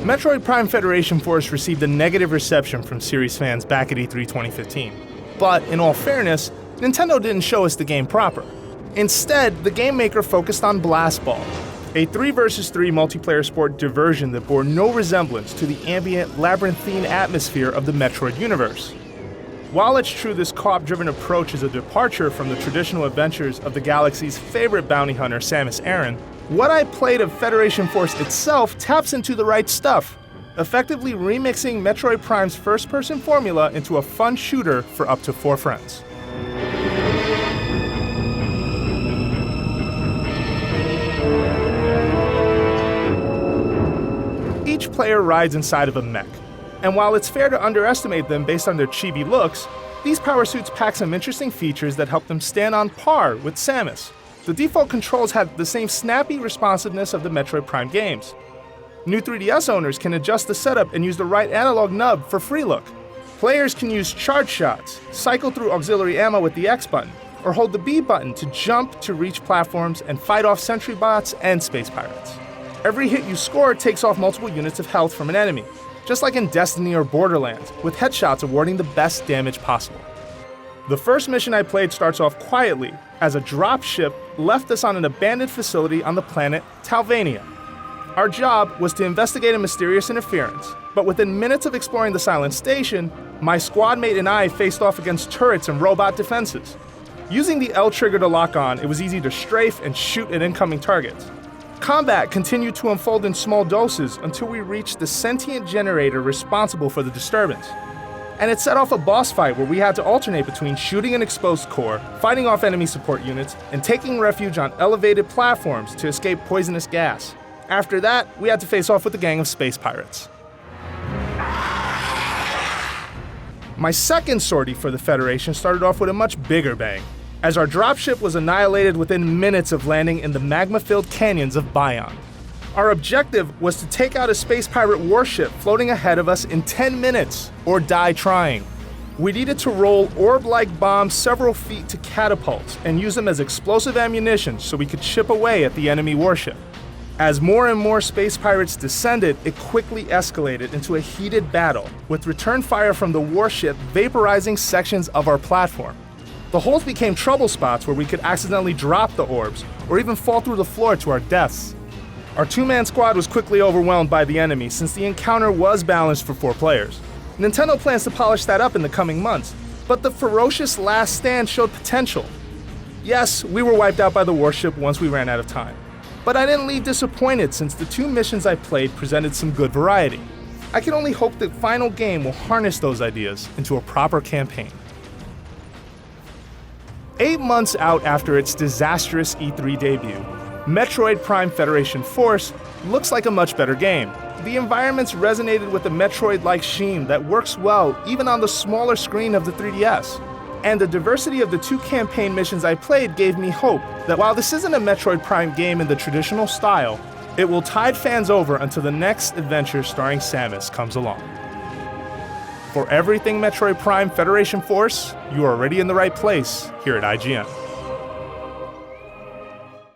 Metroid Prime Federation Force received a negative reception from series fans back at E3 2015. But, in all fairness, Nintendo didn't show us the game proper. Instead, the game maker focused on Blast Ball, a 3 vs 3 multiplayer sport diversion that bore no resemblance to the ambient, labyrinthine atmosphere of the Metroid universe. While it's true this co-op-driven approach is a departure from the traditional adventures of the galaxy's favorite bounty hunter, Samus Aran, what I played of Federation Force itself taps into the right stuff, effectively remixing Metroid Prime's first-person formula into a fun shooter for up to 4 friends. Each player rides inside of a mech, and while it's fair to underestimate them based on their chibi looks, these power suits pack some interesting features that help them stand on par with Samus. The default controls have the same snappy responsiveness of the Metroid Prime games. New 3DS owners can adjust the setup and use the right analog nub for free look. Players can use charge shots, cycle through auxiliary ammo with the X button, or hold the B button to jump to reach platforms and fight off sentry bots and space pirates. Every hit you score takes off multiple units of health from an enemy, just like in Destiny or Borderlands, with headshots awarding the best damage possible. The first mission I played starts off quietly, as a drop ship left us on an abandoned facility on the planet Talvania. Our job was to investigate a mysterious interference, but within minutes of exploring the silent station, my squad mate and I faced off against turrets and robot defenses. Using the L trigger to lock on, it was easy to strafe and shoot at incoming targets. Combat continued to unfold in small doses until we reached the sentient generator responsible for the disturbance. And it set off a boss fight where we had to alternate between shooting an exposed core, fighting off enemy support units, and taking refuge on elevated platforms to escape poisonous gas. After that, we had to face off with a gang of space pirates. My second sortie for the Federation started off with a much bigger bang, as our dropship was annihilated within minutes of landing in the magma-filled canyons of Bion. Our objective was to take out a space pirate warship floating ahead of us in 10 minutes, or die trying. We needed to roll orb-like bombs several feet to catapults and use them as explosive ammunition so we could chip away at the enemy warship. As more and more space pirates descended, it quickly escalated into a heated battle, with return fire from the warship vaporizing sections of our platform. The holes became trouble spots where we could accidentally drop the orbs, or even fall through the floor to our deaths. Our 2-man squad was quickly overwhelmed by the enemy since the encounter was balanced for 4 players. Nintendo plans to polish that up in the coming months, but the ferocious last stand showed potential. Yes, we were wiped out by the warship once we ran out of time, but I didn't leave disappointed since the 2 missions I played presented some good variety. I can only hope the final game will harness those ideas into a proper campaign. 8 months out after its disastrous E3 debut, Metroid Prime Federation Force looks like a much better game. The environments resonated with the Metroid-like sheen that works well even on the smaller screen of the 3DS. And the diversity of the 2 campaign missions I played gave me hope that while this isn't a Metroid Prime game in the traditional style, it will tide fans over until the next adventure starring Samus comes along. For everything Metroid Prime Federation Force, you are already in the right place here at IGN.